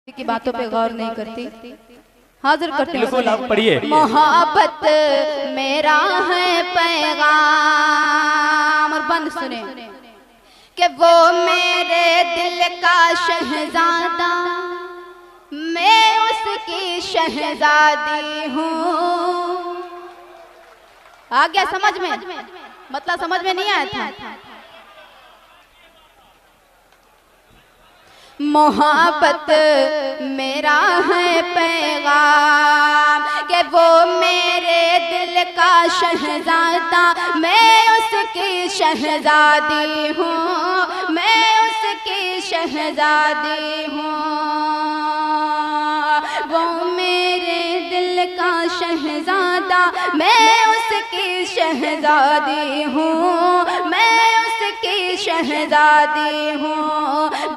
की बातों पे गौर नहीं करती। हाजिर करते हैं, पढ़िए। मोहब्बत मेरा है पैगाम, और बंद सुने कि वो मेरे दिल का शहजादा, मैं उसकी शहजादी हूँ। आ गया समझ में? मतलब समझ में नहीं आया था? मोहब्बत मेरा है पैगाम कि वो मेरे दिल का शहजादा, मैं उसकी शहजादी हूँ, मैं उसकी शहजादी हूँ। वो मेरे दिल का शहजादा, मैं उसकी शहजादी हूँ, मैं उसकी शहजादी हूँ।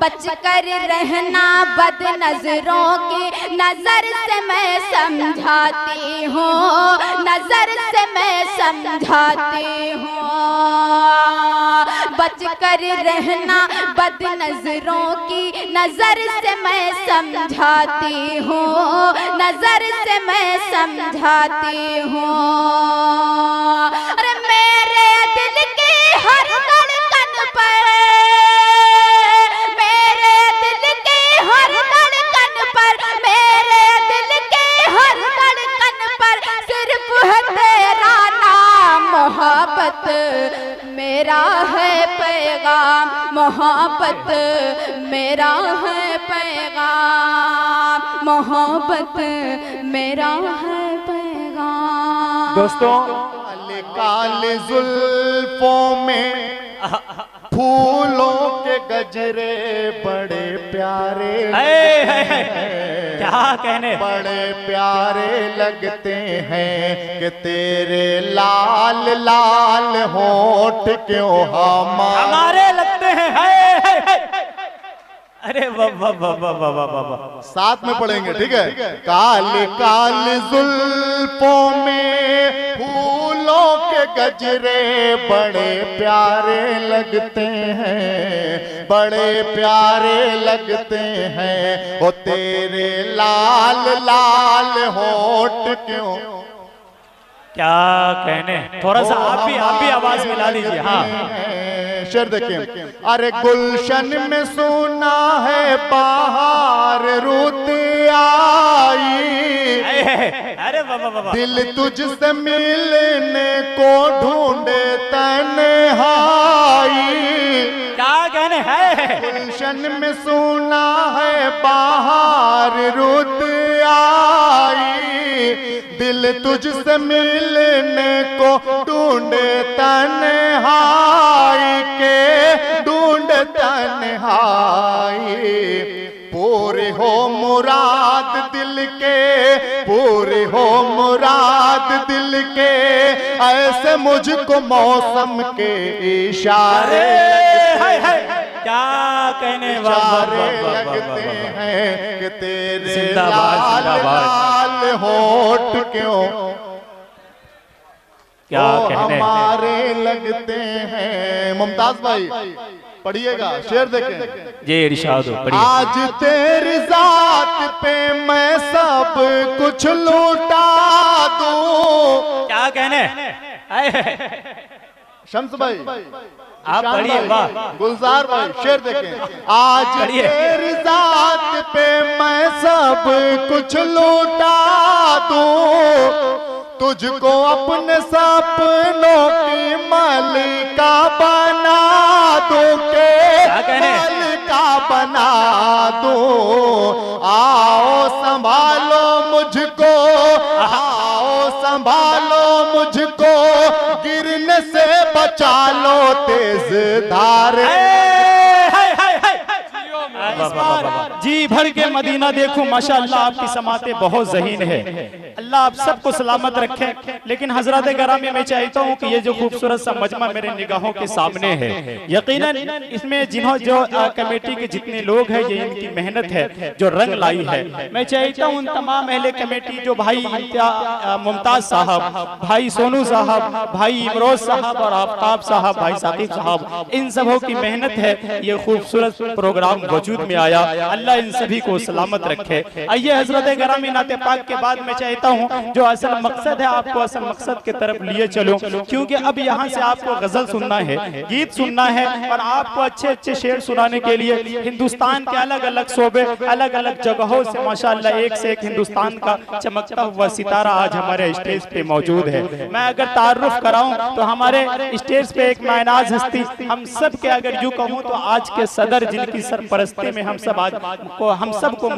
बच कर रहना बद नजरों की नजर से मैं समझाती हूँ, नजर से मैं समझाती हूँ। बच कर रहना बद नजरों की नजर से मैं समझाती हूँ, नजर से मैं समझाती हूँ। अरे मेरे दिल की हर धड़कन पर, मेरे दिल की हर धड़कन पर, मेरे दिल की हर धड़कन पर सिर्फ है तेरा नाम। मोहब्बत मेरा है पैगाम, मोहब्बत मेरा है पैगाम, मोहब्बत मेरा है पैगाम। दोस्तों, काले जुल्फों में फूलों के गजरे बड़े प्यारे, क्या कहने, बड़े प्यारे लगते हैं कि तेरे लाल लाल होठ क्यों हमारे लगते हैं। अरे वाह वाह वाह वाह वाह वाह वाह, साथ में पढ़ेंगे, ठीक है। काले काले जुल्फों में फूलों के गजरे बड़े प्यारे लगते हैं, बड़े प्यारे लगते हैं। ओ तेरे लाल लाल होठ क्यों, क्या कहने। थोड़ा सा आप भी आवाज मिला लीजिए। हाँ, शेर देखिए। अरे गुलशन में सुना है बाहर रुत आई, अरे बाबा, दिल तुझसे मिलने को ढूंढे तन्हाई। क्या कहने है। गुलशन में सुना है बाहर रुत आई, दिल तुझसे मिलने को ढूंढे तन्हाई के, ढूंढ तन्हाई। पूरे हो मुराद दिल के, पूरे हो मुराद दिल के, ऐसे मुझको मौसम के इशारे क्या कहने लगते हैं कि तेरे लाल लाल होठ क्यों, क्या कहने हमारे लगते हैं। मुमताज भाई पढ़िएगा, शेर देखें ये इरशाद हो, पढ़िए। आज तेरी जात पे मैं सब कुछ लूटा दूं। क्या कहने। शम्स भाई आप पढ़िए। वाह, गुलजार भाई शेर देखें। आज तेरी जात पे मैं सब कुछ लूटा दूं, तुझको अपने सपनों की मालिका बना दूं, के मालिका बना दूं। आओ संभालो मुझको, आओ संभालो मुझको, गिरने से बचा लो तेज धारे। जी भर के मदीना देखूं, माशाअल्लाह आपकी समाते बहुत ज़हीन है। अल्लाह आप सबको सलामत रखे। लेकिन हजरत गरामी मैं चाहता हूँ कि ये जो खूबसूरत सा मजमा मेरे निगाहों के सामने है, यकीनन इसमें जो कमेटी के जितने लोग हैं, ये इनकी मेहनत है जो रंग लाई है। मैं चाहता हूँ उन तमाम अहले कमेटी जो भाई मुमताज साहब, भाई सोनू साहब, भाई इमरोज साहब और आफ्ताब साहब, भाई साकिब साहब, इन सबों की मेहनत है ये खूबसूरत प्रोग्राम वजूद में आया। अल्लाह इन सभी को सलामत रखे। आइए हजरत गरामी नाते पाक के बाद मैं चाहता हूँ जो असल मकसद है आपको असल मकसद की तरफ लिए चलो, क्योंकि अब यहाँ से आपको गजल सुनना है, गीत सुनना है और आपको अच्छे अच्छे शेर सुनाने के लिए हिंदुस्तान के अलग अलग शोबे अलग अलग जगहों से माशाअल्लाह एक से एक हिंदुस्तान का चमकता हुआ सितारा आज हमारे स्टेज पे मौजूद है। मैं अगर तारुफ कराऊं तो हमारे स्टेज पे एक मायनाज हस्ती, हम सब के अगर यूं कहूं तो आज के सदर जिनकी सरपरस्ती में हम सबको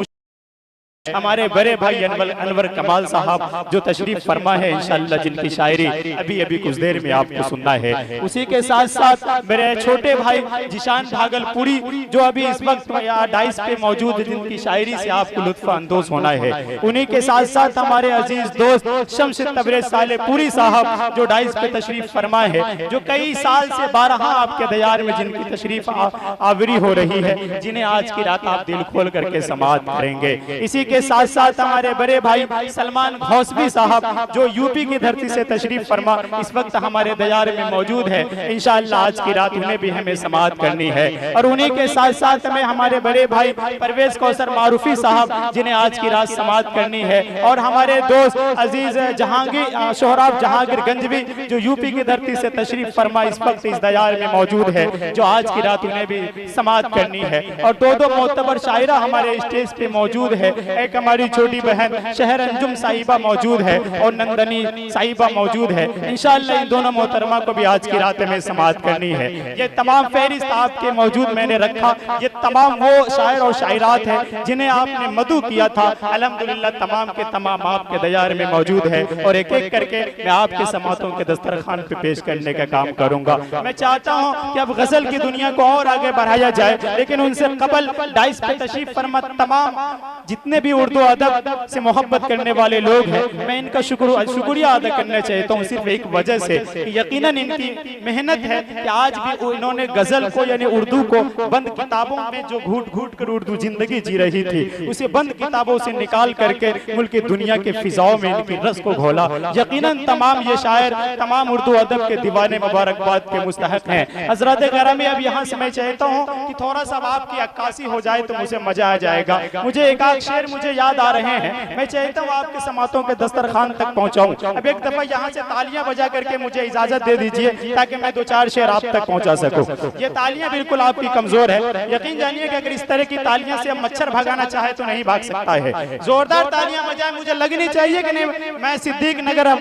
हमारे बड़े भाई अनवर कमाल साहब जो तशरीफ फरमा है इंशाअल्लाह, जिनकी शायरी अभी अभी कुछ देर में आपको सुनना है। उसी के साथ साथ मेरे छोटे भाई जिशान भागलपुरी जो अभी इस वक्त डाइस पे मौजूद है, जिनकी शायरी से आपको लुत्फ अंदोज होना है। उन्हीं के साथ साथ हमारे अजीज दोस्त शम्स तबरेज सालेपुरी साहब जो डाइस पे तशरीफ फरमा है, जो कई साल से 12 आपके दयार में जिनकी तशरीफ आवरी हो रही है, जिन्हें आज की रात आप दिल खोल करके समाअत करेंगे। इसी के साथ साथ हमारे बड़े भाई सलमान घौसवी साहब जो यूपी की धरती से तशरीफ फरमा इस वक्त हमारे दयार में मौजूद है। इंशाअल्लाह आज की रात उन्हें भी हमें समाअत करनी है। और उन्हीं के साथ साथ हमें हमारे बड़े भाई परवेज कौसर मारूफी साहब जिन्हें आज की रात समाअत करनी है। और हमारे दोस्त अजीज जहांगीर सोहराब जहांगीर गंजवी जो यूपी की धरती से तशरीफ फरमा इस वक्त इस दयार में मौजूद है, जो आज की रात उन्हें भी समाअत करनी है। और दो मोतबर शायरा हमारे स्टेज पे मौजूद है। एक हमारी छोटी बहन शहर अंजुम साहिबा मौजूद है और नंदनी साहिबा मौजूद है। इंशाअल्लाह इन दोनों मोहतरमा को भी आज की रात में समाअत करनी है। ये तमाम फहरिस्त आपके मौजूद मैंने रखा, ये तमाम वो शायर और शायरात हैं जिन्हें आपने मदू किया था। अल्हम्दुलिल्लाह तमाम के तमाम आपके दयार में मौजूद है और एक एक करके मैं आपके समातों के दस्तरखान पे पेश करने का काम करूंगा। मैं चाहता हूं कि अब गजल की दुनिया को और आगे बढ़ाया जाए, लेकिन उनसे कबल डाइस पे तशरीफ फरमा तमाम जितने भी उर्दू अदब से मोहब्बत करने वाले लोग हैं, मैं इनका शुक्रिया अदा करना चाहता हूँ सिर्फ एक वजह से कि यकीनन इनकी मेहनत है कि आज भी इन्होंने गजल को यानी उर्दू को बंद किताबों में जो घूट घूट कर उर्दू जिंदगी जी रही थी उसे बंद किताबों से निकाल करके मुल्क दुनिया के फिजाओं में इनकी रस को घोला। यकीनन तमाम ये शायर तमाम उर्दू अदब के दीवाने मुबारकबाद के मुस्तहक हैं। हजरत गरामी अब यहाँ से मैं चाहता हूँ कि थोड़ा सा आपकी अक्कासी हो जाए तो मुझे मजा आ जाएगा। मुझे एक आध शेर मुझे याद आ रहे हैं, मैं चाहता हूँ आपके समातों के दस्तरखान तक पहुँचाऊँ। अब एक दफा यहाँ से तालियां बजा करके मुझे इजाजत दे दीजिए ताकि मैं 2-4 शेर आप तक पहुँचा सकूँ। ये तालियां बिल्कुल आपकी कमजोर है, यकीन जानिए कि अगर इस तरह की तालियां से हम मच्छर भगाना चाहे तो नहीं भाग सकता है। जोरदार तालियां बजाए, मुझे लगनी चाहिए कि नहीं मैं सिद्दीक नगर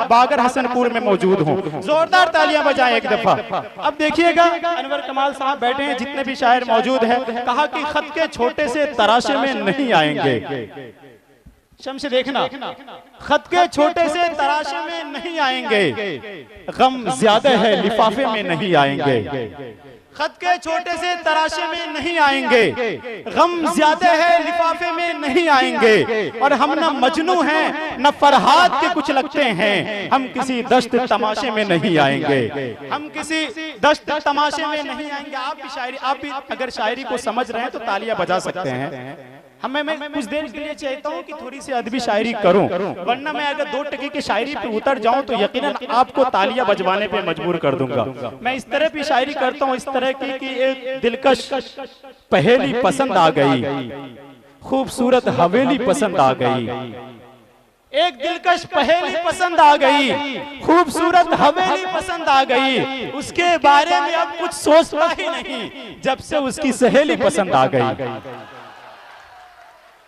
बागर हसनपुर में मौजूद हूँ। जोरदार तालियां बजाएं एक दफा। अब देखिएगा अनवर कमाल साहब बैठे हैं, जितने भी शायर मौजूद है, कहा कि खत के छोटे से तराशे में नहीं आएंगे। शम्स देखना, खत के छोटे से तराशे में नहीं आएंगे, गम ज्यादा है लिफाफे में नहीं आएंगे। खत के छोटे से तराशे में नहीं आएंगे, गम ज्यादा है लिफाफे में नहीं आएंगे। और हम न मजनू हैं न फरहाद के कुछ लगते हैं, हम किसी दस्त तमाशे में नहीं आएंगे। हम किसी दस्त तमाशे में नहीं आएंगे। आप भी अगर शायरी को समझ रहे हैं तो तालियां बजा सकते हैं। मैं कुछ देर के लिए चाहता हूँ कि थोड़ी सी अदबी शायरी करूं, वरना मैं अगर 2 टके की शायरी पे उतर जाऊं तो यकीनन आपको तालियां बजवाने पे मजबूर कर दूंगा। मैं इस तरह की शायरी करता हूँ, इस तरह की कि एक दिलकश पहेली पसंद आ गई, खूबसूरत हवेली पसंद आ गई। एक दिलकश पहेली पसंद आ गई, खूबसूरत हवेली पसंद आ गई, उसके बारे में अब कुछ सोचना ही नहीं जब से उसकी सहेली पसंद आ गई।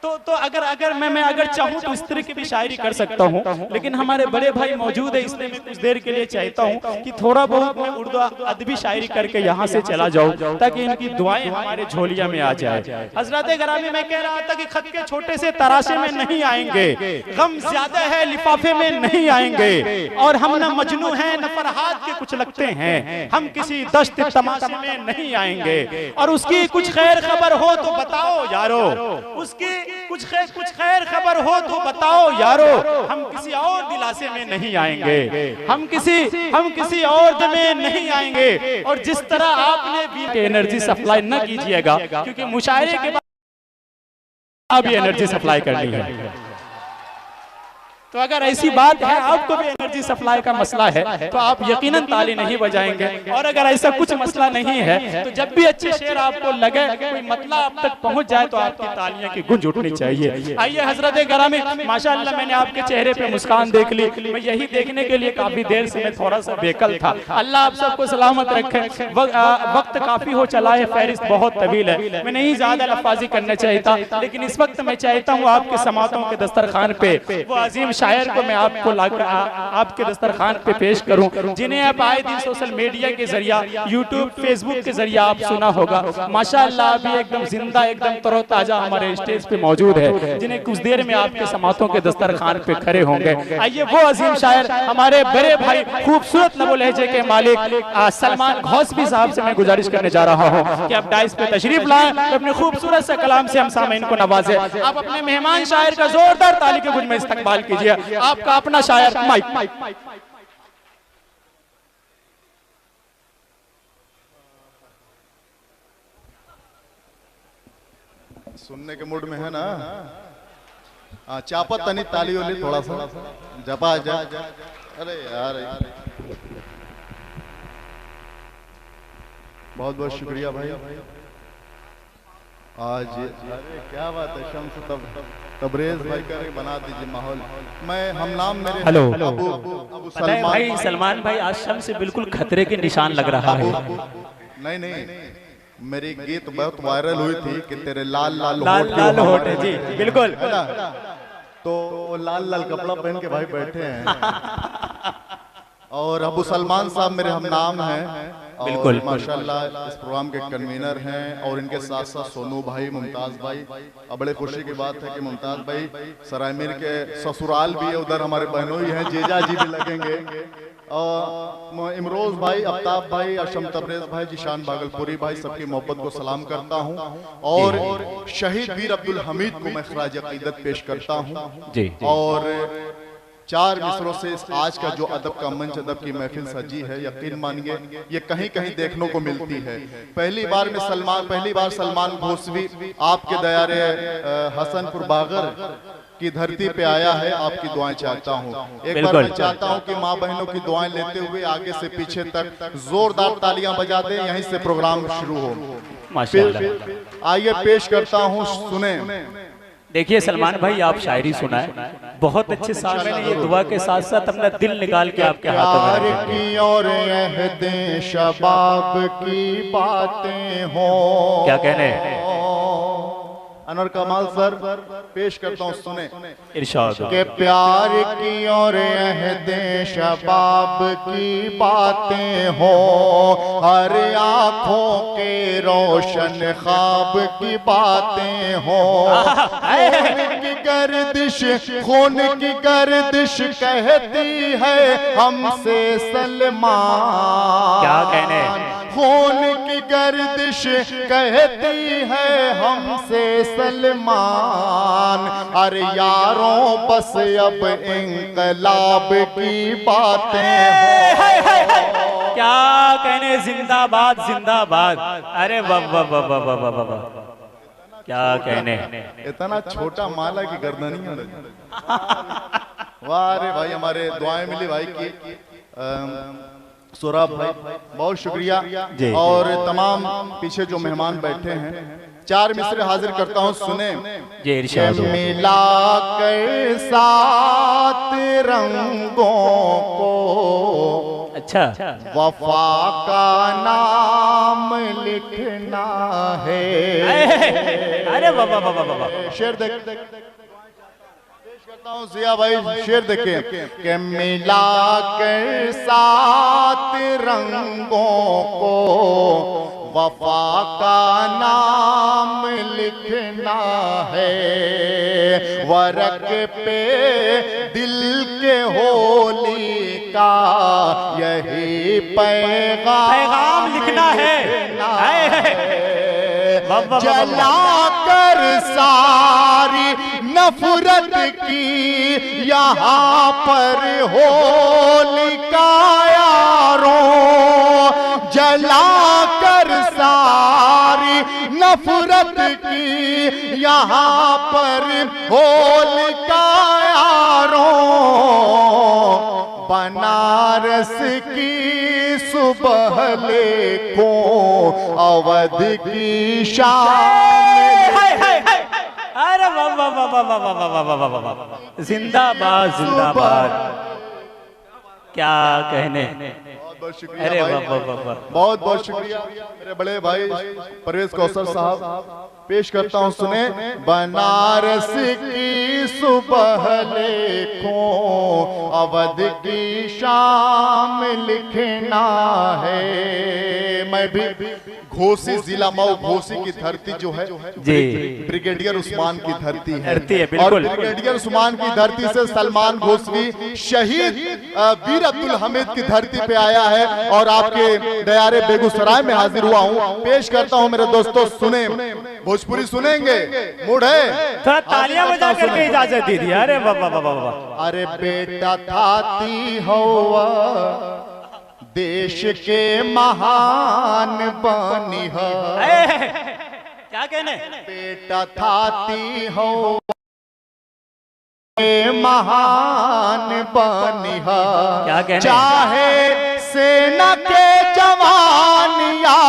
तो अगर मैं अगर चाहूं तो इस तरह की भी शायरी कर सकता हूं, लेकिन हमारे बड़े भाई मौजूद है इसलिए मैं कुछ देर के लिए चाहता हूं कि थोड़ा बहुत मैं उर्दू अदबी शायरी करके यहां से चला जाऊं ताकि इनकी दुआएं हमारे झोलिया में आ जाए। हजरत गरामी मैं कह रहा था कि खत के छोटे से तराशे में नहीं आएंगे, गम ज्यादा है लिफाफे में नहीं आएंगे। और हम न मजनू हैं न फरहाद के कुछ लगते हैं, हम किसी दस्त तमाशे में नहीं आएंगे। और उसकी कुछ खैर खबर हो तो बताओ यारो, उसकी कुछ खैर खबर हो तो बताओ यारो, हम किसी और दिलासे में नहीं आएंगे, हम किसी और में नहीं आएंगे। और जिस तरह आपने भी एनर्जी सप्लाई न कीजिएगा, क्योंकि मुशायरे के बाद अभी एनर्जी सप्लाई करनी है। तो अगर ऐसी बात है, आपको भी एनर्जी सप्लाई का मसला है, तो आप यकीनन ताली नहीं बजाएंगे। और अगर ऐसा कुछ मसला नहीं है, तो जब भी अच्छे शेर आपको लगे, कोई मतलब आप तक पहुंच जाए, तो आपकी तालियां की गूंज उठनी चाहिए। आइए हजरत ग्रामी, माशाअल्लाह मैंने आपके चेहरे पे मुस्कान देख ली। मैं यही देखने के लिए काफी देर से मैं थोड़ा सा बेकल था। अल्लाह आप सबको सलामत रखे। वक्त काफी हो चला है, फहरिस्त बहुत तवील है, मैं नहीं ज्यादा लफाजी करना चाहता, लेकिन इस वक्त मैं चाहता हूँ आपके समातों के दस्तरखान पे वो अजीम शायर को मैं आपको आपके दस्तरखान पे पेश करूं, जिन्हें आप आए दिन सोशल मीडिया के जरिया, यूट्यूब फेसबुक के जरिया आप सुना होगा। माशाअल्लाह अभी एकदम जिंदा, एकदम तरोताजा हमारे स्टेज पे मौजूद है, जिन्हें कुछ देर में आपके समातों के दस्तरखान पे खड़े होंगे। आइए वो अजीम शायर, हमारे बड़े भाई, खूबसूरत लबो लहजे के मालिक सलमान घोसपी साहब से मैं गुजारिश करने जा रहा हूँ कि आप डाइस पे तशरीफ लाएं, अपने खूबसूरत से कलाम से हम सामईन को नवाजे। आप अपने मेहमान शायर का जोरदार ताली के गूंज में इस्तकबाल कीजिए। आपका अपना शायर माइक। सुनने के मूड में है ना? चापा तनी ताली वाली थोड़ा सा जपा जा। अरे यार बहुत बहुत शुक्रिया भाई। आज अरे क्या बात है, शम्स तबरेज भाई का बना दीजिए माहौल। हम नाम मेरे हेलो अबू सलमान भाई, सलमान भाई आज शम्स से बिल्कुल खतरे के निशान लग रहा है। नहीं, मेरी गीत बहुत वायरल हुई थी कि तेरे लाल लाल होठ है। जी बिल्कुल, तो लाल लाल कपड़ा पहन के भाई बैठे हैं। और अबू सलमान साहब मेरे हम नाम हैं, बिल्कुल माशाल्लाह इस प्रोग्राम के कन्वीनर हैं। और इनके साथ साथ सोनू भाई, मुमताज भाई। अब बड़े खुशी की बात है कि मुमताज भाई सरायमीर के ससुराल भी है, उधर हमारे बहनोई हैं, जीजा जी भी लगेंगे। और इमरोज भाई, अफ्ताब भाई, अशम तबरेज भाई, जिशान भागलपुरी भाई, सबकी मोहब्बत को सलाम करता हूँ। और शहीद वीर अब्दुल हमीद को मैं खराज अकीदत पेश करता हूँ। और 4 मिसरों से इस आज का जो अदब का मंच, अदब की महफिल सजी है, यकीन मानिए ये कहीं कहीं देखने को मिलती है। पहली बार सलमान घोसवी आपके दयारे हसनपुर बागर की धरती पे आया है। आपकी दुआएं चाहता हूँ। एक बार मैं चाहता हूँ कि माँ बहनों की दुआएं लेते हुए आगे से पीछे तक जोरदार तालियां बजा दें, यहीं से प्रोग्राम शुरू हो। माशाअल्लाह। आइए पेश करता हूँ, सुने। देखिए सलमान भाई, आप शायरी सुनाए, बहुत अच्छे साहब ने ये दुआ के साथ साथ अपना दिल निकाल के आपके हाथों में की और अहदे शबाब की बातें हो। क्या कहने हैं? अनवर कमाल सर पेश करता हूँ, सुने। इरशाद के प्यार की और अहदे शबाब की बातें हो, हर आँखों के रोशन ख्वाब की बातें हो। खून की गर्दिश कहती है हमसे सलमान। क्या कहने? खून की गर्दिश कहती है हमसे सलमान। अरे यारों बस अब इंकलाब की बातें हो। क्या कहने? जिंदाबाद जिंदाबाद। अरे वाह वाह वाह वाह वाह वाह वाह, क्या कहने? इतना छोटा माला की गर्दनी है। वाह रे भाई, हमारे दुआएं मिली भाई की। सौरभ भाई बहुत शुक्रिया। और तमाम पीछे जो मेहमान बैठे हैं, 4 मिसरे हाजिर करता हूँ, सुने। मिला कर 7 रंगों को, अच्छा, वफा का नाम लिखना है। अरे वाह वाह वाह वाह, शेर देख जिया भाई, शेर देखें कि मिला कर 7 रंगों को, वफा का नाम लिखना है। वरक पे दिल के होली का यही पैगाम लिखना है। जलाकर सारी नफरत की यहाँ पर होलिका यारों, जला कर सारी नफरत की यहाँ पर होलिका यारों, बनारस की सुबह लेको अवध की शाम। अरे वाह वाह वाह वाह वाह वाह वाह वाह वाह वाह, जिंदाबाद जिंदाबाद, क्या कहने। बहुत शुक्रिया अरे भाई, वाह वाह वाह वाह, बहुत बहुत शुक्रिया मेरे बड़े भाई परवेज कौसर साहब। पेश करता हूं, सुने। बनारस की सुबह लेको अवध की शाम लिखना है। मैं भी घोसी, जिला मऊ घोसी की धरती जो है जी, ब्रिगेडियर उस्मान की धरती है, बिल्कुल। और ब्रिगेडियर उस्मान की धरती से सलमान घोसवी शहीद वीर अब्दुल हमीद की धरती पे आया है, और आपके दयारे बेगूसराय में हाजिर हुआ हूं। पेश करता हूं मेरे दोस्तों, सुने, भोजपुरी सुनेंगे, मूड है? थोड़ा तालियां बजा करके इजाजत दीजिए। अरे वाह वाह वाह वाह, अरे बेटा थाती हवा देश के महान बनी है, क्या कहने। बेटा थाती हो महान बनी है, क्या कहने। चाहे सेना के जवान या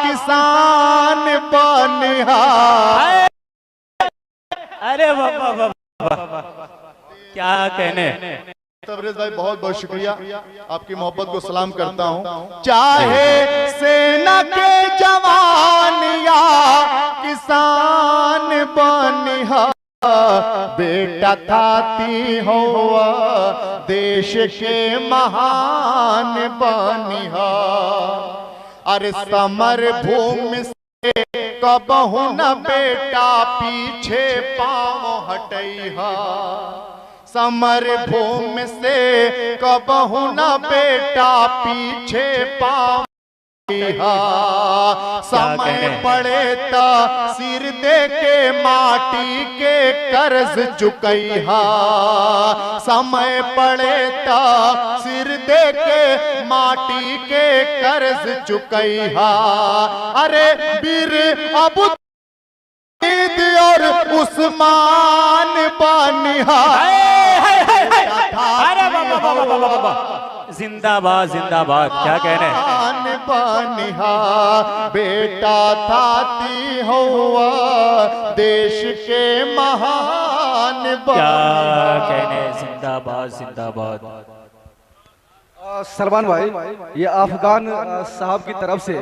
किसान बनी है। अरे वाह वाह वाह वाह, क्या कहने। तबरेज भाई बहुत बहुत शुक्रिया, आपकी मोहब्बत को सलाम करता हूं। चाहे सेना के जवान या किसान बनिहा, बेटा थाती हो देश के महान बनिहा। अरे समर भूमि से कबहू न बेटा पीछे पाँव हटैहा, समर भूमि से कबहू न बेटा पीछे पाँव। समय पड़े ता सिर दे के माटी के कर्ज चुकैहा, समय पड़े ता सिर दे के माटी के कर्ज चुकैहा। अरे वीर अबू और उस्मान बनिहा। अरे बाबा, जिंदाबाद जिंदाबाद, क्या कह रहे हैं। बनिहा बेटा थाती हुआ देश के महान, क्या कहने। जिंदाबाद जिंदाबाद। सलमान भाई, ये अफगान साहब की तरफ से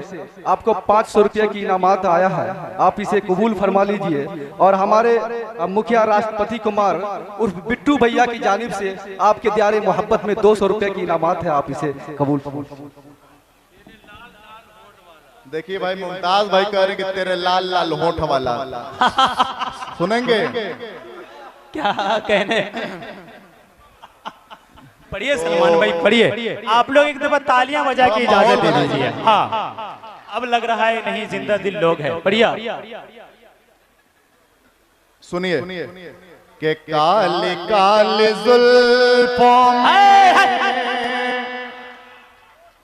आपको 500 रुपये की इनामत आया है, आप इसे कबूल फरमा लीजिए। और हमारे मुखिया राष्ट्रपति कुमार उर्फ बिट्टू भैया की जानिब से आपके दियारे मोहब्बत में 200 रुपये की इनामत है, आप इसे कबूल। देखिए भाई, मुमताज भाई कह रहे कि तेरे लाल लाल होठ वाला सुनेंगे। क्या कहने। पढ़िए सलमान भाई, पढ़िए। आप लोग एक दफा तालियां बजा के इजाजत दे दीजिए। हाँ, अब लग रहा है नहीं जिंदा दिल लोग हैं। बढ़िया सुनिए कि काले काले जुल्फों में,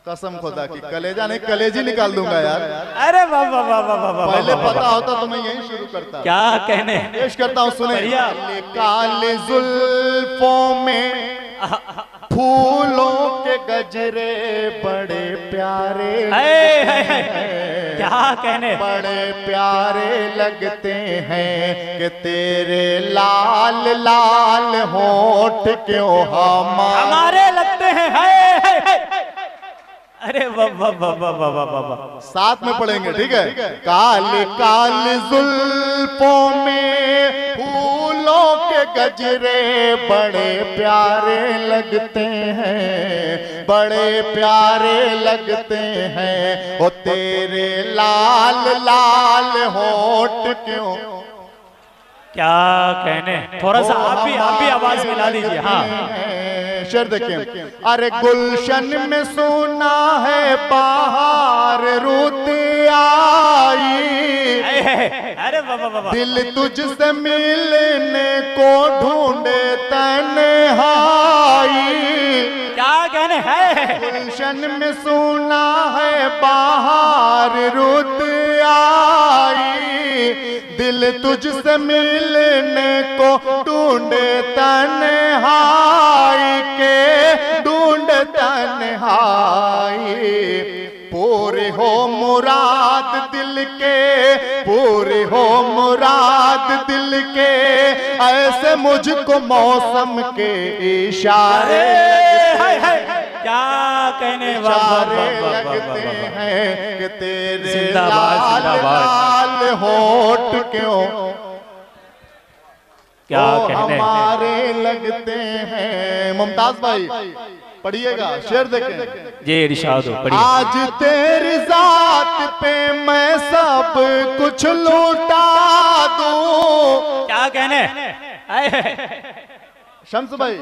कसम खुदा की कलेजा नहीं कलेजी निकाल दूंगा यार। अरे वाह वाह वाह वाह वाह, पहले पता होता तो मैं यही शुरू करता। क्या कहने। पेश करता हूँ, सुने। काले काले जुल्फों में फूलों के गजरे बड़े प्यारे, क्या कहने। बड़े प्यारे लगते हैं कि तेरे लाल लाल होठ क्यों हमारे लगते हैं। अरे वाह वाह वाह वाह वाह वाह वाह, साथ में पढ़ेंगे, ठीक है। काले काले जुल्फों में फूलों के गजरे बड़े प्यारे लगते हैं, बड़े प्यारे लगते हैं, ओ तेरे लाल लाल होठ क्यों। क्या कहने। थोड़ा सा आप भी आवाज मिला दीजिए। हाँ, शेर देखें। अरे गुलशन में सोना है बाहर रुत आई, अरे वाह वाह वाह, दिल तुझसे मिलने को ढूंढे तन्हाई। क्या कहने हैं? गुलशन में सुना है बाहर रुत आई, दिल तुझसे मिलने को ढूंढे तन्हाई के ढूंढ तन्हाई। पूरे हो मुराद दिल के, पूरे हो मुराद दिल के, ऐसे मुझको मौसम के इशारे क्या कहने इशारे लगते हैं कि तेरे लाल लाल होठ क्यों क्या कहने हमारे लगते हैं। मुमताज भाई पढ़िएगा, शेर देखें। ये इरशाद हो, पढ़िए। आज तेरी जात पे मैं सब कुछ लूटा दूं। क्या कहने? शम्स भाई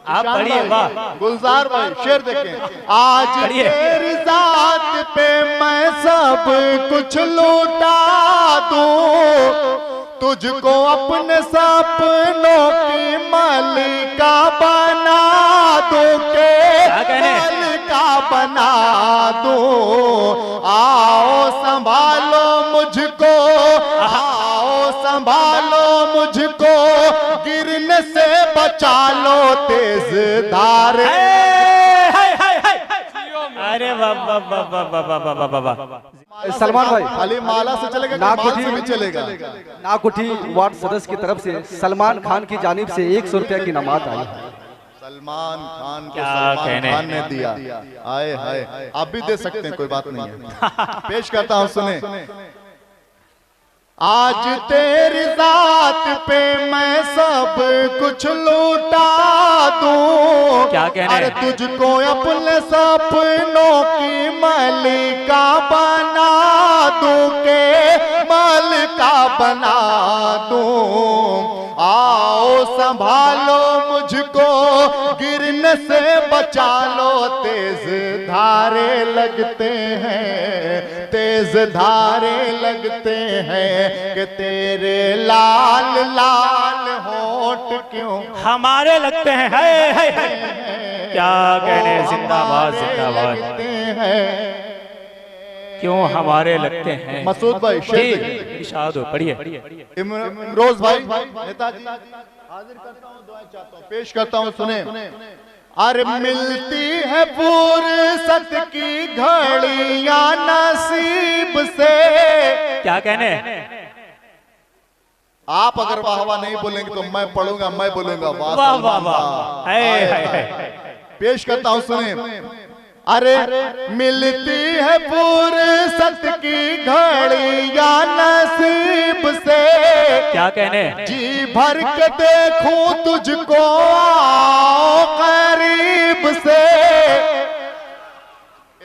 आप पढ़िए। वाह। गुलजार भाई शेर देखें। आज तेरी जात पे मैं सब कुछ लूटा दूं, तुझको अपने सपनों की मालिका बना दूं के मालिका बना दूं। आओ संभालो मुझको, आओ संभालो मुझको, गिरने से बचा लो तेज धार। अरे वाह। सलमान भाई खाली माला से चलेगा, नाकुठी से भी चलेगा। नाकुठी वार्ड सदस्य की तरफ से सलमान खान की जानिब से 100 रुपया की इनामत आई है। सलमान खान को सलमान खान ने दिया। आए हाय, आप भी दे सकते हैं, कोई बात नहीं है। पेश करता हूं, सुने। आज तेरी जात पे मैं सब कुछ लूटा दूं। क्या कहने? अरे तुझको अपने सपनों की मालिका बना दूं के मालिका बना दूं। आओ संभालो मुझको, गिरने से बचा लो, तेज धारे लगते हैं, तेज धारे लगते हैं कि तेरे लाल लाल होठ क्यों हमारे लगते हैं। है। क्या कहने? जिंदाबाद जिंदाबाद। लगते हैं। क्यों हमारे लगते हैं? मसूद भाई शेर इरशाद हो, पढ़िए। इमरोज भाई नेताजी हाजिर करता हूं, दुआएं चाहता हूं, पेश करता हूं, सुने। अरे मिलती है फुर्सत की घड़ियां नसीब से। क्या कहने? आप अगर वाह वाह नहीं बोलेंगे तो मैं पढ़ूंगा, मैं बोलूंगा वाह वाह वाह। पेश करता हूं, सुने। अरे मिलती है फुर्सत की घड़ियां नसीब से। क्या कहने? जी भर के देखूं तुझको आओ करीब से।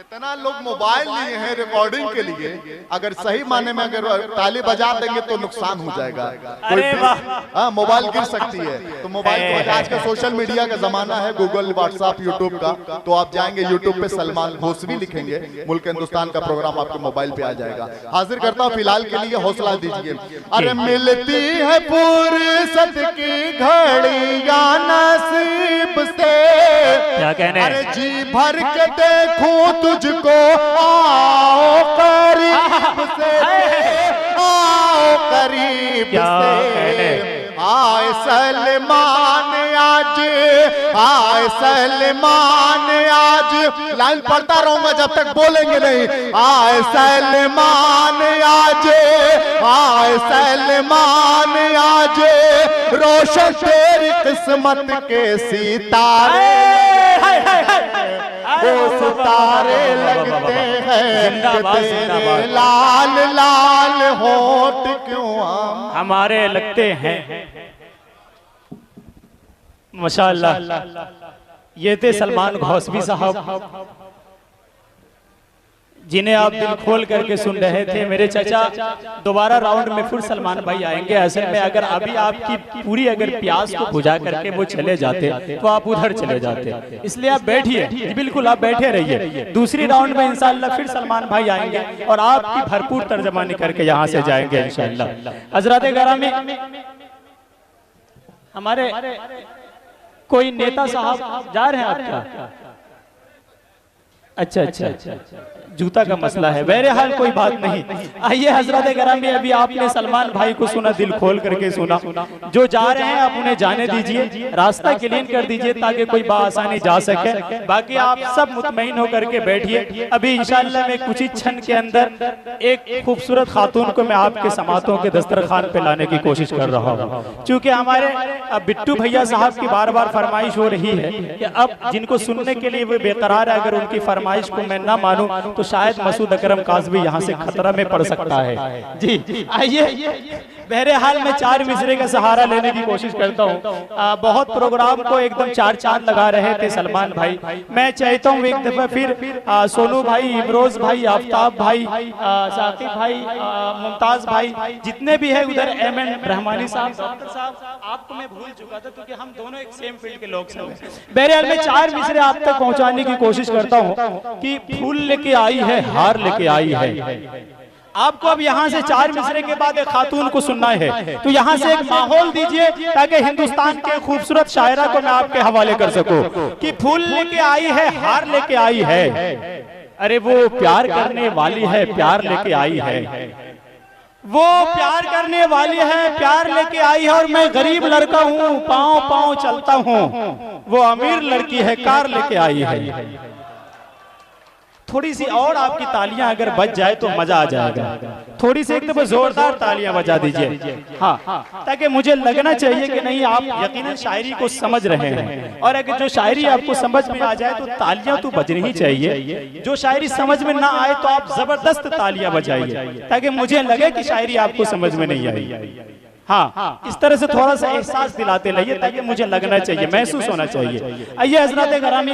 इतना लोग मोबाइल लिए हैं रिकॉर्डिंग के लिए, अगर सही माने में अगर ताली बजा देंगे तो नुकसान हो जाएगा। हाँ, मोबाइल गिर सकती है, तो मोबाइल को, आज का सोशल मीडिया का जमाना है, गूगल, व्हाट्सएप, यूट्यूब का, तो आप जाएंगे यूट्यूब पे सलमान घोसवी लिखेंगे, मुल्क हिंदुस्तान का प्रोग्राम आपके मोबाइल पे आ जाएगा। हाजिर करता हूँ, फिलहाल के लिए हौसला दीजिए। अरे मिलती है फुर्सत की घड़ियां नसीब से। क्या कहने? अरे जी भर के देखूं तुझको आओ करीब से, आओ करीब से। आए सलमान आज, आए सलमान आज, लाइन पढ़ता रहूंगा जब तक बोलेंगे नहीं। आए सलमान आज, आए सलमान आज, रोशन तेरी किस्मत के सितारे, वो सितारे लगते हैं कि तेरे लाल लाल होठ क्यों हमारे लगते हैं। माशाअल्लाह, ये थे सलमान घोसवी साहब, जिन्हें आप दिल खोल करके सुन रहे थे। मेरे चाचा दोबारा राउंड में फिर सलमान भाई आएंगे। असल में अगर अभी आपकी पूरी अगर प्यास को बुझा करके वो चले जाते तो आप उधर चले जाते, इसलिए आप बैठिए, बिल्कुल आप बैठे रहिए। दूसरी राउंड में इंशाअल्लाह फिर सलमान भाई आएंगे और आपकी भरपूर तर्जमानी करके यहाँ से जाएंगे इंशाअल्लाह। हज़रात गिरामी, हमारे कोई नेता साहब जा रहे हैं आपका? अच्छा अच्छा अच्छा, जूता का मसला है। बहरहाल कोई बात नहीं। आइए हजरत करामी, अभी आपने सलमान भाई को सुना, दिल खोल करके सुना। जो जा रहे हैं आप उन्हें जाने दीजिए, रास्ता क्लीन कर दीजिए ताकि कोई बासानी जा सके। बाकी आप सब मुतमईन होकर के बैठिए। अभी इंशाअल्लाह मैं कुछ ही क्षण के अंदर एक खूबसूरत खातून को मैं आपके समातों के दस्तरखान पे लाने की कोशिश कर रहा हूँ। चूंकि हमारे बिट्टू भैया साहब की बार बार फरमाइश हो रही है कि अब जिनको सुनने के लिए वो बेकरार है, अगर उनकी फरमाइश को मैं ना मानूं तो शायद मसूद अकरम काज़वी यहाँ से खतरा में पड़ सकता है। जी आइए, बहरहाल मैं 4 मिसरे का सहारा लेने की कोशिश करता हूँ। बहुत प्रोग्राम को एकदम 4 चांद लगा रहे थे सलमान भाई। मैं चाहता हूँ एक दफा फिर सोनू भाई, इमरोज भाई, आफ्ताब भाई, साकिब भाई, मुमताज भाई, जितने भी है उधर, एमएन रहमानी साहब, डॉक्टर साहब, आपको मैं भूल चुका था क्योंकि हम दोनों एक सेम फील्ड के लोग हैं। बहरहाल मैं 4 मिसरे आप तक पहुँचाने की कोशिश करता हूँ कि फूल लेके आई है, हार लेके आई है। आपको अब यहाँ से 4 मिसरे के बाद एक खातून को सुनना है, तो यहाँ से एक माहौल दीजिए ताकि हिंदुस्तान के खूबसूरत शायरा को मैं आपके हवाले कर सकूं कि फूल लेके आई है, हार लेके आई है, अरे वो प्यार करने वाली है, प्यार लेके आई है, वो प्यार करने वाली है, प्यार लेके आई है। और मैं गरीब लड़का हूँ, पाँव पाँव चलता हूँ, वो अमीर लड़की है, कार लेके आई है। थोड़ी सी और आपकी तालियां अगर बज जाए तो मजा आ जाएगा। थोड़ी सी एकदम जोरदार तालियां बजा दीजिए, हाँ, ताकि मुझे लगना चाहिए कि नहीं आप यकीनन शायरी को समझ रहे हैं। और अगर जो शायरी आपको समझ में आ जाए तो तालियां तो बजनी ही चाहिए। जो शायरी समझ में ना आए तो आप जबरदस्त तालियां बजाइए ताकि मुझे लगे कि शायरी आपको समझ में नहीं आई। हाँ, इस तरह से थोड़ा सा एहसास दिलाते रहिए ताकि मुझे लगना चाहिए, महसूस होना चाहिए। आइए हजरत करामी,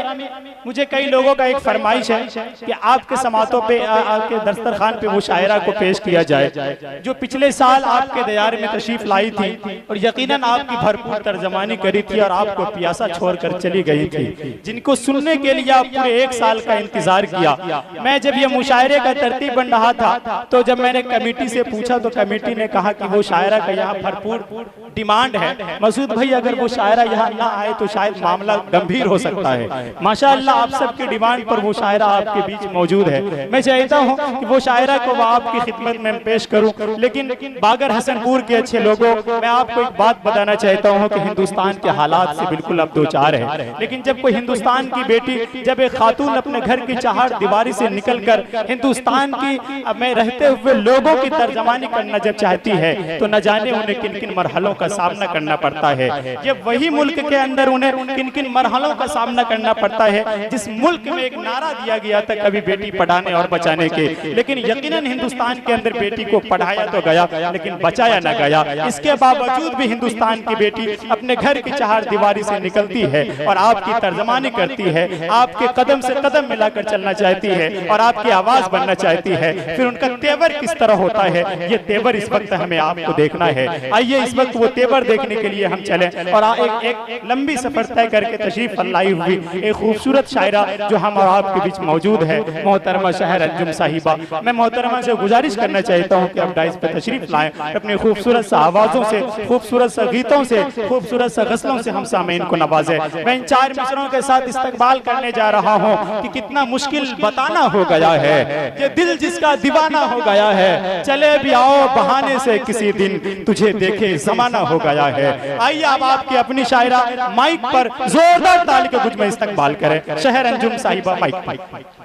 मुझे कई लोगों का एक फरमाइश है कि आपके समातों पे, आपके दस्तरखान पे वो शायरा को पेश किया जाए जो पिछले साल आपके दयार में तशरीफ लाई थी और यकीनन आपकी भरपूर तर्जमानी करी थी और आपको प्यासा छोड़कर चली गई थी, जिनको सुनने के लिए आप पूरे 1 साल का इंतजार किया। मैं जब ये मुशायरे का तरतीब बन रहा था तो जब मैंने कमेटी से पूछा तो कमेटी ने कहा कि वो शायरा का यहाँ भरपूर डिमांड है, मसूद भाई अगर वो शायरा यहाँ ना आए तो शायद मामला गंभीर हो सकता है। माशाअल्लाह आप सबकी डिमांड पर वो शायरा आपके बीच मौजूद है। मैं चाहता हूँ कि वो शायरा को आपकी खिदमत में पेश करूँ, लेकिन बागर हसनपुर के अच्छे लोगों, मैं आपको एक बात बताना चाहता हूँ कि हिंदुस्तान के हालात से बिल्कुल अब 2-4 है। लेकिन जब कोई हिंदुस्तान की बेटी, जब एक खातून अपने घर की चार दीवारी से निकलकर हिंदुस्तान की में रहते हुए लोगों की तर्जमानी करना जब चाहती है तो न जाने उन्हें किन किन मरहलों का सामना करना पड़ता है। ये वही मुल्क के अंदर उन्हें किन किन मरहलों का सामना करना पड़ता है जिस मुल्क में एक नारा दिया गया था कभी बेटी पढ़ाने और बचाने के, लेकिन यकीनन हिंदुस्तान के अंदर बेटी को पढ़ाया तो गया लेकिन बचाया न गया। इसके बावजूद भी हिंदुस्तान की बेटी अपने घर की चार दीवारी से निकलती है और आपकी तर्जमानी करती है, आपके कदम से कदम मिलाकर चलना चाहती है और आपकी आवाज बनना चाहती है। फिर उनका तेवर किस तरह होता है, ये तेवर इस वक्त हमें आपको देखना है। आइए इस वक्त वो तेवर देखने के लिए हम चलें और एक लंबी सफर तय करके तशरीफ लाई हुई एक खूबसूरत शायरा जो हम और आपके बीच मौजूद है, मोहतरमा शहर अंजुम साहिबा। मैं मोहतरमा से गुजारिश करना चाहता हूँ कि आप डाइस पे तशरीफ लाएं, अपनी खूबसूरत सा आवाजों से, खूबसूरत सा गीतों से, खूबसूरत सा गजलों से हम सामीन को नवाजे। मैं इन 4 मिसरों के साथ इस्तकबाल करने जा रहा हूँ कि कितना मुश्किल बताना हो गया है, ये दिल जिसका दीवाना हो गया है, चले भी आओ बहाने से किसी दिन तुझे देखे जमाना हो गया है। आइए अब आपकी अपनी शायरा माइक पर जोरदार ताली के गुज में इस्तकबाल करें, शहर अंजुम साहिबा माइक पर।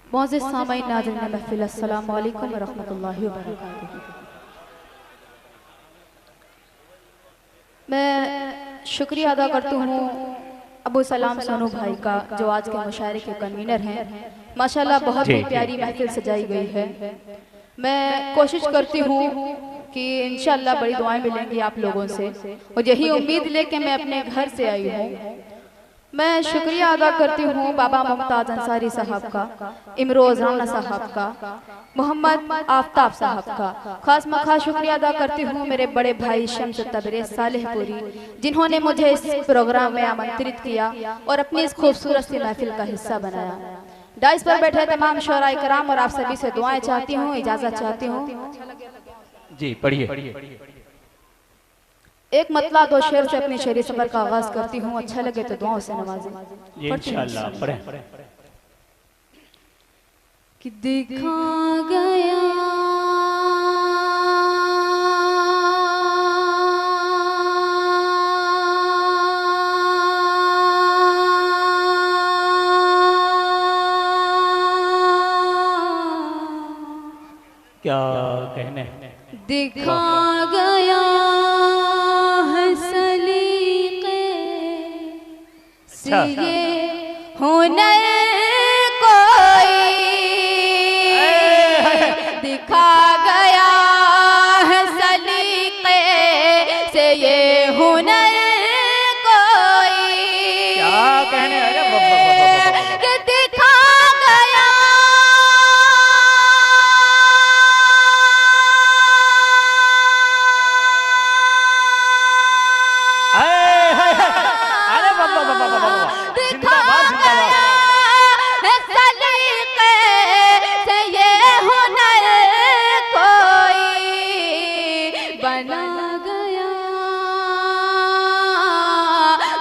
मोअज़्ज़िज़ सामईन नाज़रीन महफ़िल, अस्सलामु अलैकुम व रहमतुल्लाहि व बरकातुहू। मैं शुक्रिया अदा करती हूँ अबू सलाम सोनू भाई का जो आज के मुशायरे के कन्वीनर हैं। माशाल्लाह बहुत ही प्यारी महफिल सजाई गई है। मैं कोशिश करती हूँ कि इंशाल्लाह बड़ी दुआएं मिलेंगी आप लोगों से और यही उम्मीद लेके मैं अपने घर से आई हूँ। मैं शुक्रिया अदा करती हूँ बाबा मुमताज अंसारी साहब का, इमरोज राना साहब का, मोहम्मद आफ्ताब साहब का। खास मखा शुक्रिया अदा करती हूँ मेरे बड़े भाई शम्स तबरेज़ सालेहपुरी, जिन्होंने मुझे इस प्रोग्राम में आमंत्रित किया और अपनी इस खूबसूरत सी महफिल का हिस्सा बनाया। डाइस पर बैठे तमाम शोराए कराम और आप सभी से दुआएं चाहती हूँ, इजाजत चाहती हूँ। जी पढ़िए। एक मतला दो शेर से अपने शेरी सफर का आगाज करती हूँ, अच्छा लगे तो दुआओं से नवाजें। जी इंशाअल्लाह पढ़ें। कि दिखा गया क्या कहने, दिखा गया है सलीके से ये हुनर कोई, दिखा गया है सलीके से ये हुनर कोई। क्या कहने, अरे कि दिखा गया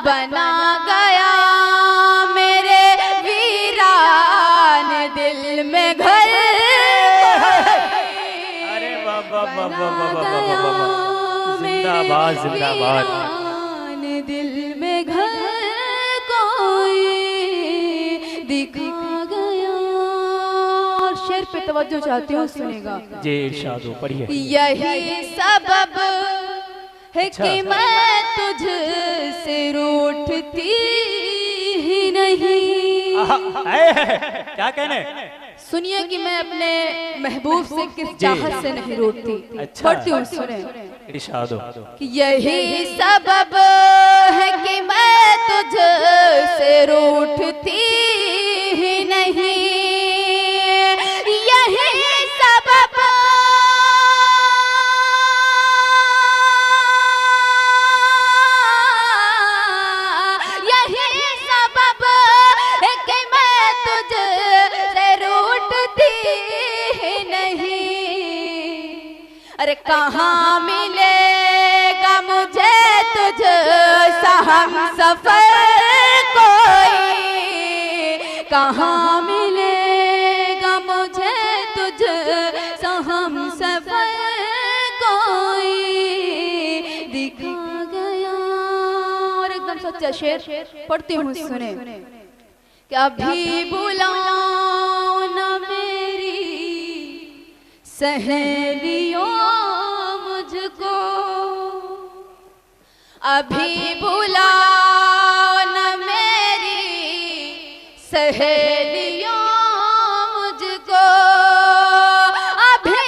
बना गया मेरे वीरान दिल में घर। अरे जिंदाबाद जिंदाबाद। दिल में घर कोई दिखा गया। और शेर पे तवज्जो चाहती हूँ, सुनेगा जी इरशाद हो, पढ़िए। यही सबब है कि मैं तुझसे रूठती ही नहीं। क्या कहने, सुनिए कि मैं अपने महबूब से किस चाहत से नहीं रूठती। अच्छा। पढ़ती हूँ, सुने। इरशाद हो। कि यही सबब है कि मैं तुझसे रूठती ही नहीं। यही सबब अरे कहाँ मिलेगा मुझे तुझ हम सफर कोई। कहाँ मिलेगा मुझे तुझ हम सफर कोई। दिखा गया। और एकदम सच्चा शेर पढ़ती हूँ, सुने। कि अभी बुलाओ ना मेरी सहेलियों मुझको, अभी बुलाओ न मेरी सहेलियों मुझको, अभी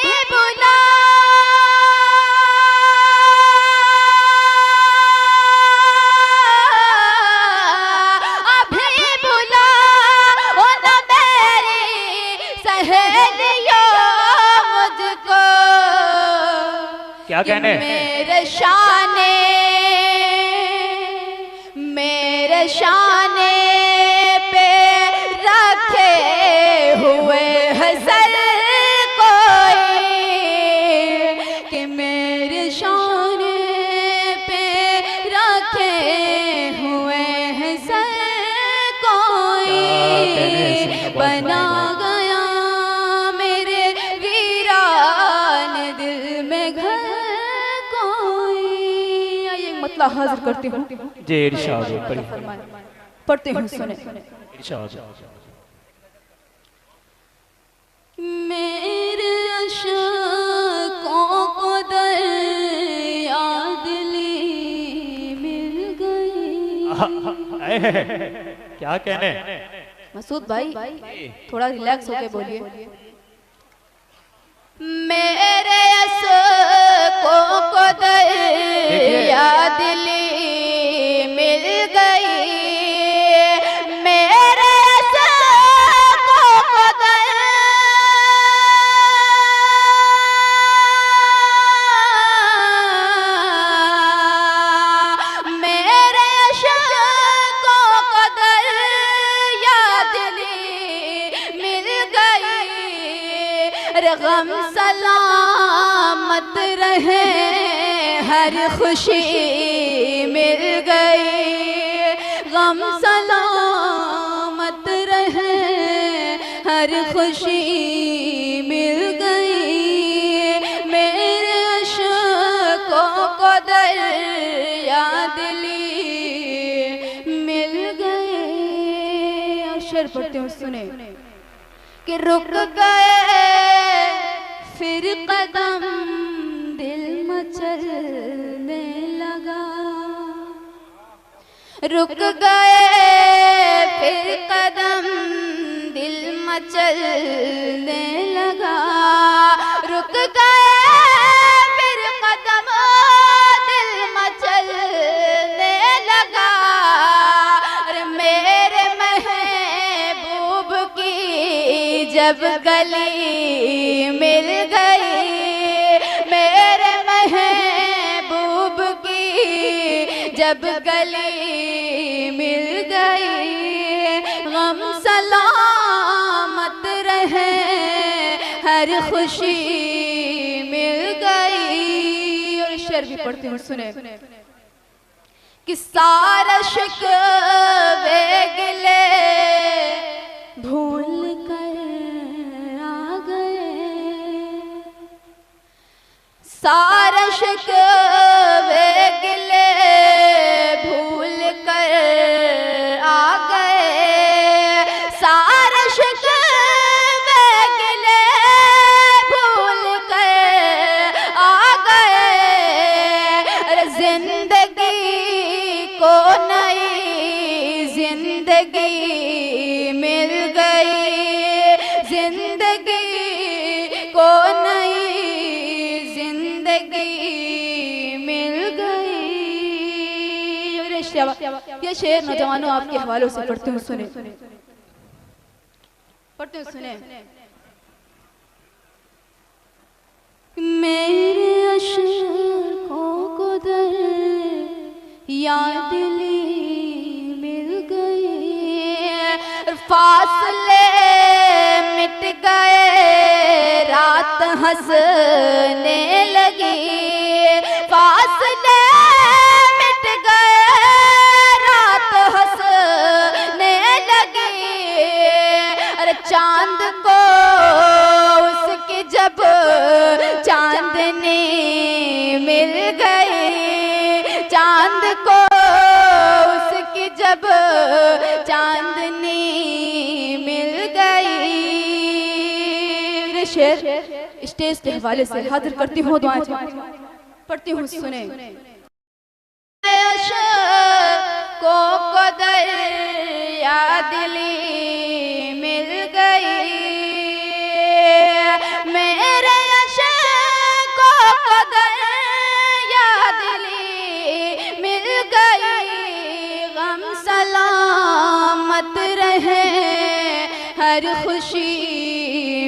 बुलाओ न मेरी सहेलियों मुझको। क्या कहने, मेरे शाने पे रखे हुए है सर कोई। कि मेरे शाने पे रखे हुए है सर कोई। बना गया मेरे वीरान दिल में घर कोई। ये मतलब हाजिर करती हूँ जी इरशाद हो, पढ़ते हैं, सुने। इरशाद। मेरे अशकों को दरिया दिली मिल गई। क्या कहने, मसूद भाई थोड़ा रिलैक्स होके बोलिए। मेरे अशकों को दरिया दिली मिल गई। रहे हर खुशी मिल गई, गम सलामत रहे हर खुशी मिल गई, मेरे अशकों को दरिया दिली मिल गए। और शेर पढ़ते हो सुने कि रुक गए फिर कदम दिल मचलने लगा, रुक गए फिर कदम दिल मचलने लगा, रुक गए फिर कदम दिल मचलने लगा। अरे मेरे महबूब की जब गली मिल गई, मेरे महबूब की जब गली मिल गई, गम सलामत रहे हर खुशी मिल गई। और शेर भी पढ़ती हूँ सुने कि सारा शिकवे गिले भूल कर आ गए, सारा शिकवे गिले भूल कर आ गए, सारा शिकवे गिले भूल कर आ गए। अरे जिंदगी को नई जिंदगी मिल गई, जिंदगी को नई जिंदगी मिल गई। ये शेर नौजवानों आपके हवालों से पढ़ते हुए सुने, पढ़ते हुए सुने। मेरे अशकों को दरिया दिली मिल गई, फासले मिट गए रात हंसने लगी, फासले मिट गए रात हंसने लगी। अरे चांद को उसकी जब चांदनी मिल गई, चांद को उसकी जब चांदनी मिल गई। शेर स्टेज के हवाले से हाजिर करती हूँ, दुआएं पढ़ती हूँ सुने। को दरिया दिली मिल गई, मेरे अशकों को दरिया दिली मिल गई, गम सलामत रहे हर खुशी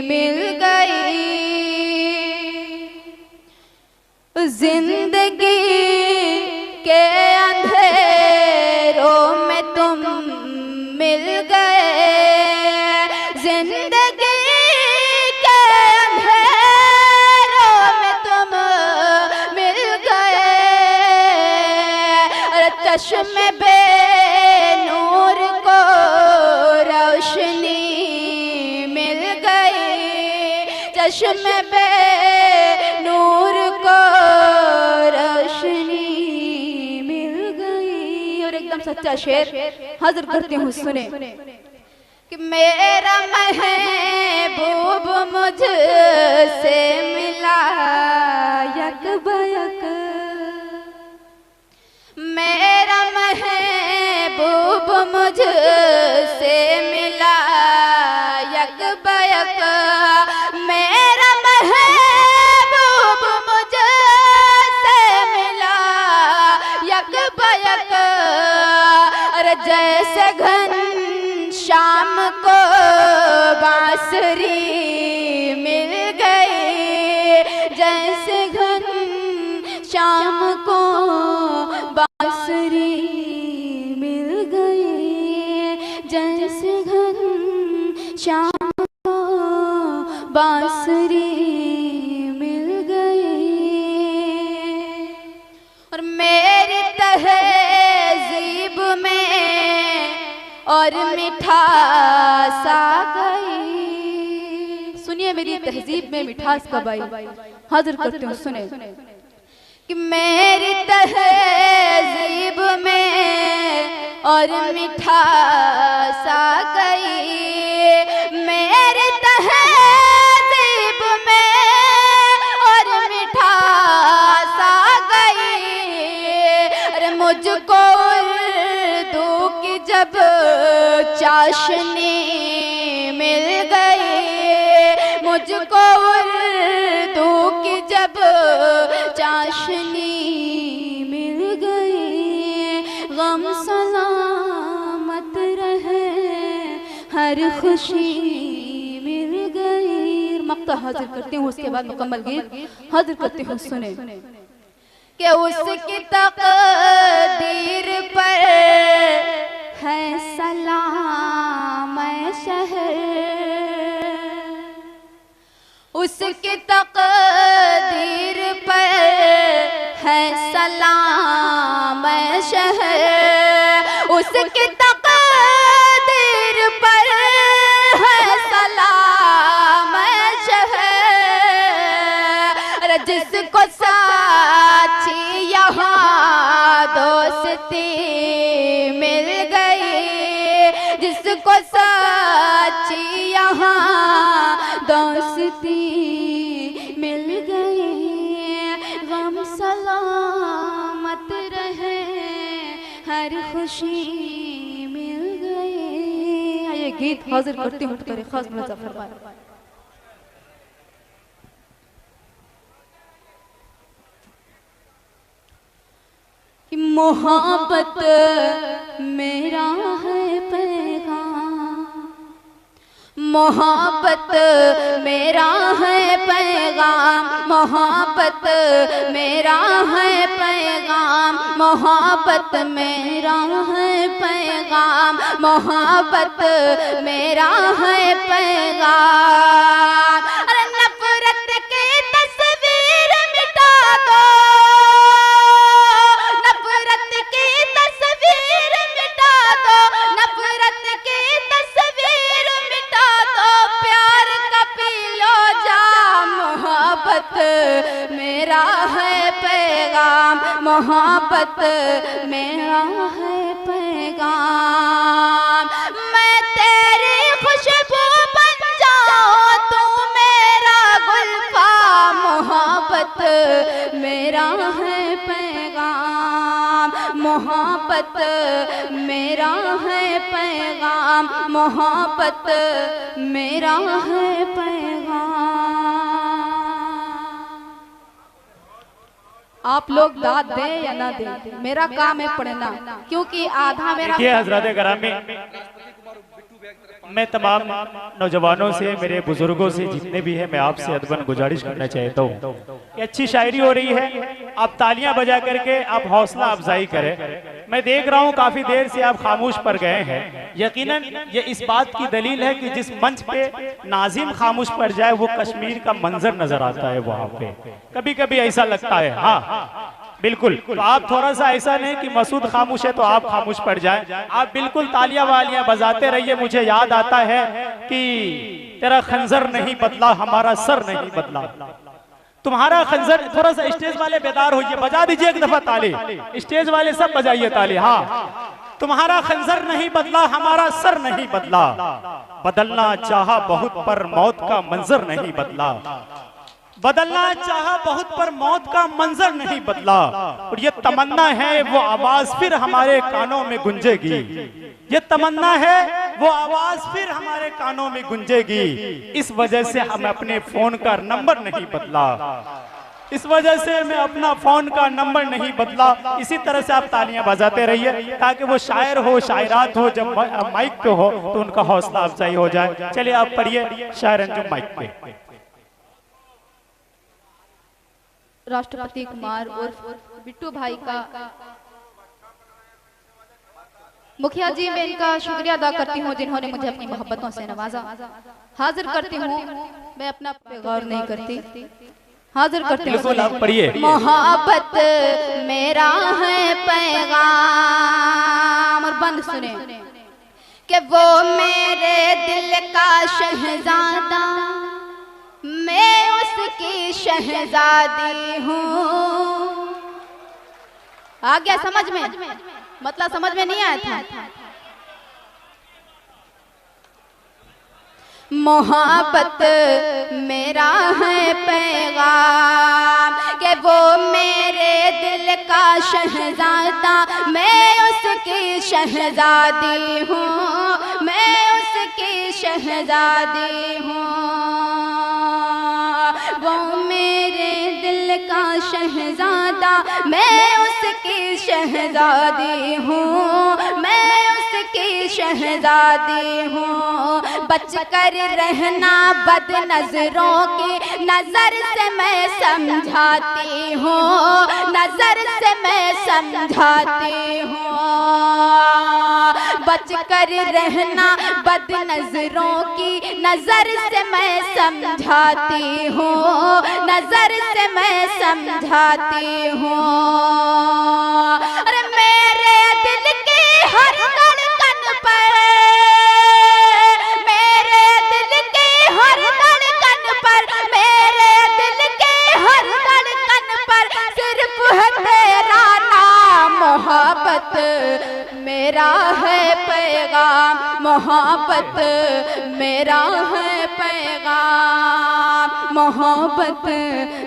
मिल गई, जिंदगी के अंधेरों में तुम मिल गए, जिंदगी के अंधेरों में तुम मिल गए। अरे चश्मे बे नूर को रोशनी मिल गई, चश्मे बे नूर को रोशनी मिल गई। और एकदम सच्चा शेर हाजिर करती हूँ सुने कि मेरा महबूब मुझसे मिला यक बयक, मेरा महबूब मुझसे मिला यक बयक, मेरा महबूब मुझसे मिला यक बयक। अरे जैसे घन शाम को बांसुरी मिल गई, जैसे घन शाम को बांसुरी मिल गई, जैसे घन शाम को बांसुरी मिल गई। और मिठास आ गई। सुनिए मेरी तहजीब में मिठास कब आई, हाजिर करती हूँ सुने। कि मेरी तहजीब में और मिठास आ गई, मेरी तहजीब में और मिठास आ गई। अरे मुझको उर्दू की जब चाशनी मिल गई, मुझको उर्दू की जब चाशनी मिल गई, गम सलामत रहे हर खुशी मिल गई। मक्ता हाजिर करती हूँ, उसके बाद मुकम्मल गीत हाजिर करती हूँ सुने। कि उसकी तकदीर पर है सलाम शहर, उसकी तकदीर पर है सलाम शहर, उसकी तकदीर पर है सलाम शहर। जिसको साची यहाँ दोस्ती मिल गई, जिसको साची यहाँ दोस्ती मिल गई, गम सलामत रहे हर खुशी मिल गई। ये गीत हाजिर करती हूँ तेरे खास मुजफ्फर भाई। कि मोहब्बत मेरा है पैगाम, मोहब्बत मेरा है पैगाम, मोहब्बत मेरा है पैगाम, मोहब्बत मेरा है पैगाम, मोहब्बत मेरा है पैगाम। अरे नफरत की तस्वीर मिटा दो, नफरत की तस्वीर मिटा दो, नफरत की तस्वीर मिटा दो, प्यार का पी लो जाम। मोहब्बत मेरा है पैगाम, मोहब्बत मेरा है पैगाम। मैं तेरी खुशबू बन जाऊं, तू मेरा गुलफाम। मोहब्बत मेरा है पैगाम, मोहब्बत मेरा है पैगाम, मोहब्बत मेरा है पैगाम। आप लोग दाद दें या ना दें, मेरा काम है पढ़ना, क्योंकि आधा मेरा। हजरत ग्रामी, मैं तमाम नौजवानों से, मेरे बुजुर्गों से, जितने भी हैं, मैं आपसे अदबन गुजारिश करना चाहता हूँ कि अच्छी शायरी हो रही है, आप तालियां बजा करके आप हौसला अफजाई करें। मैं देख रहा हूँ काफी देर से आप खामोश पर गए हैं। यकीनन ये इस बात की दलील है कि जिस मंच पे नाजिम खामोश पर जाए वो कश्मीर का मंजर नजर आता है। वहां पे कभी कभी ऐसा लगता है। हाँ बिल्कुल, तो आप थोड़ा सा ऐसा नहीं कि मसूद खामोश है तो आप खामोश पड़ जाएं, आप बिल्कुल तालियां वालियां बजाते रहिए। मुझे याद आता है कि तेरा खंजर नहीं बदला, हमारा सर नहीं बदला। तुम्हारा खंजर, थोड़ा सा स्टेज वाले बेदार होइए, बजा दीजिए एक दफा ताली, स्टेज वाले सब बजाइए ताली। हाँ, तुम्हारा खंजर नहीं बदला, हमारा सर नहीं बदला, बदलना चाहा बहुत पर मौत का मंजर नहीं बदला, बदलना चाहा बहुत पर मौत का मंजर नहीं बदला। और ये तमन्ना है वो आवाज फिर हमारे कानों में गूंजेगी, ये तमन्ना है वो आवाज फिर हमारे कानों में गूंजेगी। इस वजह से हम अपने फोन का नंबर नहीं बदला, इस वजह से मैं अपना फोन का नंबर नहीं बदला। इसी तरह से आप तालियां बजाते रहिए ताकि वो शायर हो, शायरात हो, जब माइक पे हो तो उनका हौसला अफजाई हो जाए। चलिए आप पढ़िए शायर अंजुम माइक पे। राष्ट्रपति कुमार उर्फ बिट्टू भाई का मुखिया जी, मैं इनका शुक्रिया अदा करती हूँ जिन्होंने मुझे अपनी मोहब्बतों से नवाजा। हाजिर करती हूँ, मैं अपना पे गौर नहीं करती, हाजिर करती हूँ। मोहब्बत मेरा है पैगाम, और बंद सुने कि वो मेरे दिल का शहजादा, मैं उसकी शहजादी हूँ। आ गया समझ में? मतलब समझ में नहीं आया था? मोहब्बत मेरा है पैगाम कि वो मेरे दिल का शहजादा, मैं उसकी शहजादी हूँ, मैं उसकी शहजादी हूँ। वो मेरे दिल का शहजादा, मैं उसकी शहजादी हूँ, मैं उसकी शहजादी हूँ। बच कर रहना बद नजरों की नजर से मैं समझाती हूँ, नजर से मैं समझाती हूँ। बच कर रहना बद नजरों की नजर से मैं समझाती हूँ, नजर से मैं समझाती हूँ। अरे मेरे दिल की हर धड़कन पर, मेरे दिल की हर धड़कन पर, मेरे दिल की हर धड़कन पर सिर्फ है तेरा नाम। मोहब्बत मेरा है पैगाम, मोहब्बत मेरा है पैगाम, मोहब्बत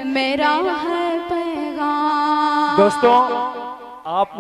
मेरा है पैगाम। दोस्तों आप